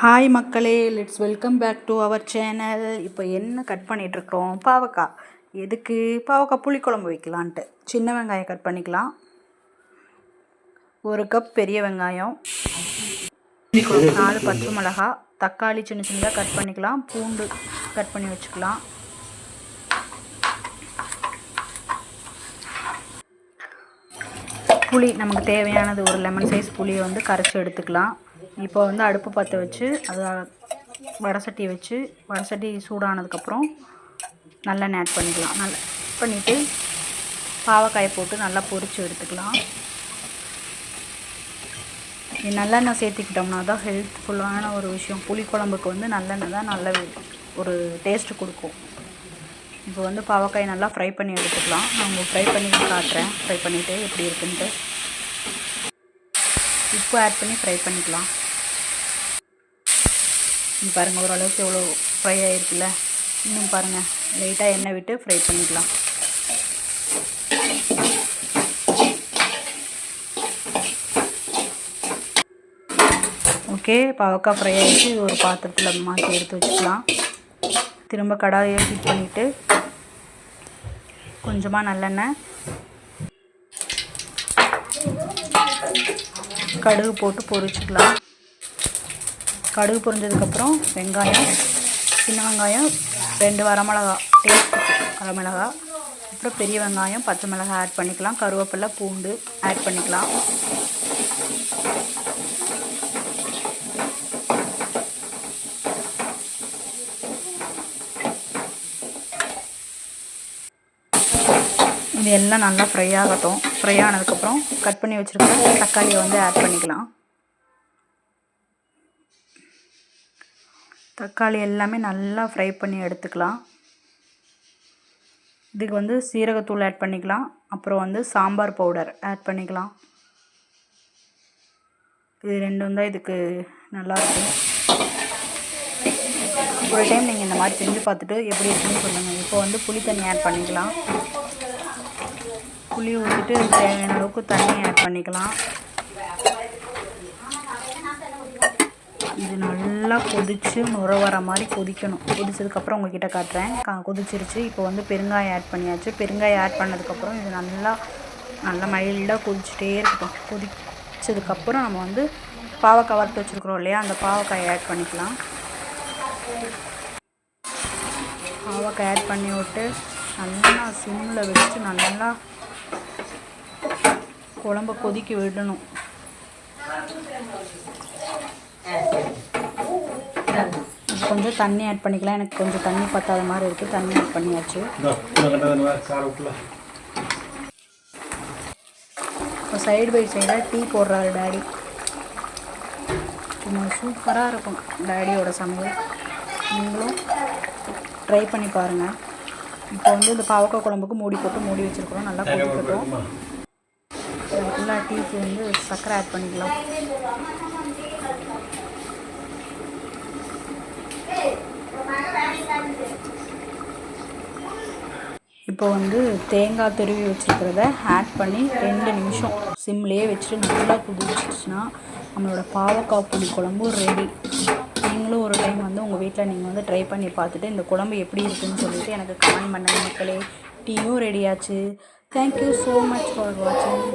Hi மக்களே, let's welcome back to our channel. இப்போ என்ன கட் பண்ணிகிட்ருக்கோம்? பாவக்காய். எதுக்கு? பாவக்காய் புளிக்குழம்பு வைக்கலான்ட்டு. சின்ன வெங்காயம் கட் பண்ணிக்கலாம். 1 கப் பெரிய வெங்காயம், 4 பச்சை மிளகா, தக்காளி சின்ன சின்னதாக கட் பண்ணிக்கலாம். பூண்டு கட் பண்ணி வச்சுக்கலாம். புளி நமக்கு தேவையானது, ஒரு லெமன் சைஸ் புளியை வந்து கரைச்சி எடுத்துக்கலாம். இப்போ வந்து அடுப்பு பற்ற வச்சு அதை வடை சட்டி சூடானதுக்கப்புறம் நல்லெண்ணெய் ஆட் பண்ணிக்கலாம். நல்லா பண்ணிவிட்டு பாவக்காயை போட்டு நல்லா பொரித்து எடுத்துக்கலாம். நல்லெண்ணெய் சேர்த்துக்கிட்டோம்னா தான் ஹெல்த்ஃபுல்லான ஒரு விஷயம். புளிக்குழம்புக்கு வந்து நல்லெண்ணெய் தான் நல்ல ஒரு டேஸ்ட்டு கொடுக்கும். இப்போ வந்து பாவக்காயை நல்லா ஃப்ரை பண்ணி எடுத்துக்கலாம். நான் உங்களுக்கு ஃப்ரை பண்ணி காட்டுறேன். ஃப்ரை பண்ணிவிட்டு எப்படி இருக்குன்ட்டு உப்பு ஆட் பண்ணி ஃப்ரை பண்ணிக்கலாம். பாருங்கள், ஓரளவுக்கு எவ்வளோ ஃப்ரை ஆகிருக்குல்ல. இன்னும் பாருங்கள், லைட்டாக எண்ணெய் விட்டு ஃப்ரை பண்ணிக்கலாம். ஓகே, பாவக்காய் ஃப்ரை ஆகிடுச்சு. இது ஒரு பாத்திரத்தில் மாற்றி எடுத்து வச்சுக்கலாம். திரும்ப கடாயை ஹீட் பண்ணிவிட்டு கொஞ்சமாக நல்லெண்ணெய், கடுகு போட்டு பொரிச்சுக்கலாம். கடுகு பொரிஞ்சதுக்கப்புறம் வெங்காயம், சின்ன வெங்காயம் 2 வரமிளகா, டேஸ்ட்டுக்கு வரமிளகா, அப்புறம் பெரிய வெங்காயம், பச்சை மிளகாய் ஆட் பண்ணிக்கலாம். கருவேப்பிலை, பூண்டு ஆட் பண்ணிக்கலாம். இது எல்லாம் நல்லா ஃப்ரை ஆகட்டும். ஃப்ரை ஆனதுக்கப்புறம் கட் பண்ணி வச்சுருக்க தக்காளியை வந்து ஆட் பண்ணிக்கலாம். தக்காளி எல்லாமே நல்லா ஃப்ரை பண்ணி எடுத்துக்கலாம். இதுக்கு வந்து சீரகத்தூள் ஆட் பண்ணிக்கலாம். அப்புறம் வந்து சாம்பார் பவுடர் ஆட் பண்ணிக்கலாம். இது ரெண்டும் தான் இதுக்கு நல்லாயிருக்கும். ஒரு டைம் நீங்கள் இந்த மாதிரி செஞ்சு பார்த்துட்டு எப்படி இருக்குன்னு சொல்லுங்கள். இப்போ வந்து புளி தண்ணி ஆட் பண்ணிக்கலாம். புளி ஊற்றிட்டு தேவையான அளவுக்கு தண்ணி ஆட் பண்ணிக்கலாம். இது நல்லா கொதித்து நுர வர மாதிரி கொதிக்கணும். கொதிச்சதுக்கப்புறம் உங்கள்கிட்ட காட்டுறேன். கொதிச்சிருச்சு. இப்போ வந்து பெருங்காயம் ஆட் பண்ணியாச்சு. பெருங்காயம் ஆட் பண்ணதுக்கப்புறம் இது நல்லா மைல்டாக கொதிச்சுட்டே இருக்கட்டும். கொதிச்சதுக்கப்புறம் நம்ம வந்து பாவக்காய் வறுத்து வச்சுருக்குறோம் இல்லையா, அந்த பாவக்காயை ஆட் பண்ணிக்கலாம். பாவக்காய் ஆட் பண்ணி விட்டு நல்லா சிம்மில் வச்சு நல்லா குழம்ப கொதிக்க விடணும். கொஞ்சம் தண்ணி ஆட் பண்ணிக்கலாம். எனக்கு கொஞ்சம் தண்ணி பத்தாத மாதிரி இருக்குது. தண்ணி ஆட் பண்ணியாச்சு. இப்போ சைடு பை சைடாக டீ போடுறாரு டேடி. சூப்பராக இருக்கும் டேடியோட சமையல். நீங்களும் ட்ரை பண்ணி பாருங்கள். இப்போ வந்து இந்த பாவக்காய் குழம்புக்கு மூடி வச்சுருக்கிறோம். நல்லா கொதிக்கட்டும். எல்லா டீக்கு வந்து சர்க்கரை ஆட் பண்ணிக்கலாம். இப்போ வந்து தேங்காய் துருவி வச்சுருக்கிறத ஆட் பண்ணி 2 நிமிஷம் சிம்லேயே வச்சுட்டு நல்லா கொதிச்சிடுச்சுன்னா நம்மளோட பாவக்காய் புளி குழம்பு ரெடி. நீங்களும் ஒரு டைம் வந்து உங்கள் வீட்டில் நீங்கள் வந்து ட்ரை பண்ணி பார்த்துட்டு இந்த குழம்பு எப்படி இருக்குதுன்னு சொல்லிவிட்டு எனக்கு கமெண்ட் பண்ணுங்கள் மக்களே. டீயும் ரெடியாச்சு. தேங்க்யூ ஸோ மச் ஃபார் வாட்சிங்.